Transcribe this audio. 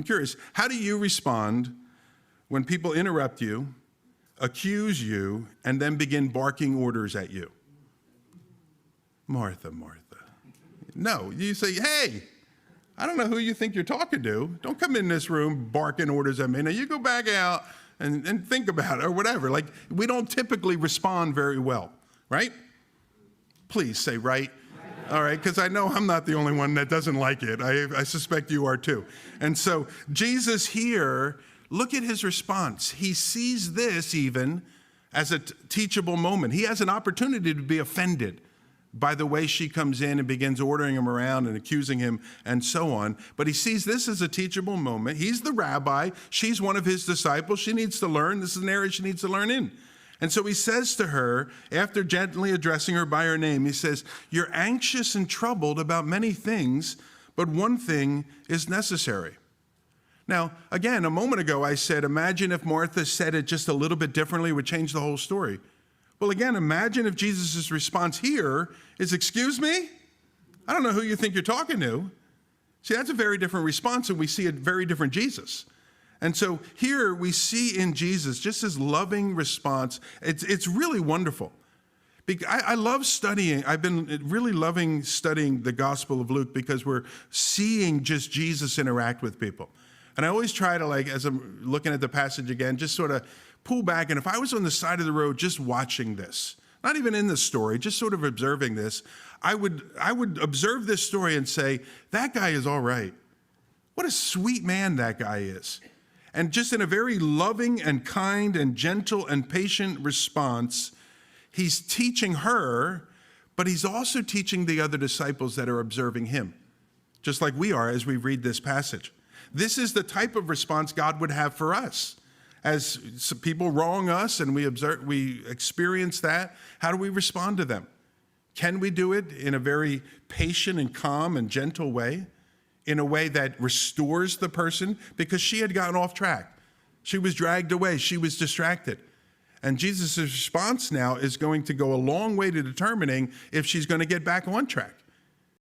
curious, how do you respond when people interrupt you, accuse you, and then begin barking orders at you? Martha, Martha. No, you say, hey, I don't know who you think you're talking to. Don't come in this room barking orders at me. Now you go back out and think about it or whatever. Like, we don't typically respond very well, right? Please say right. All right, because I know I'm not the only one that doesn't like it. I suspect you are too. And so Jesus here, look at his response. He sees this even as a teachable moment. He has an opportunity to be offended by the way she comes in and begins ordering him around and accusing him and so on. But he sees this as a teachable moment. He's the rabbi. She's one of his disciples. She needs to learn. This is an area she needs to learn in. And so he says to her, after gently addressing her by her name, he says, you're anxious and troubled about many things, but one thing is necessary. Now, again, a moment ago I said, imagine if Martha said it just a little bit differently, it would change the whole story. Well, again, imagine if Jesus' response here is, excuse me? I don't know who you think you're talking to. See, that's a very different response, and we see a very different Jesus. And so here we see in Jesus just his loving response. It's really wonderful. I love studying. I've been really loving studying the Gospel of Luke because we're seeing just Jesus interact with people. And I always try to, like, as I'm looking at the passage again, just sort of pull back. And if I was on the side of the road just watching this, not even in the story, just sort of observing this, I would observe this story and say, that guy is all right. What a sweet man that guy is. And just in a very loving and kind and gentle and patient response, he's teaching her, but he's also teaching the other disciples that are observing him, just like we are as we read this passage. This is the type of response God would have for us. As people wrong us and we experience that, how do we respond to them? Can we do it in a very patient and calm and gentle way? In a way that restores the person? Because she had gotten off track. She was dragged away. She was distracted. And Jesus' response now is going to go a long way to determining if she's going to get back on track.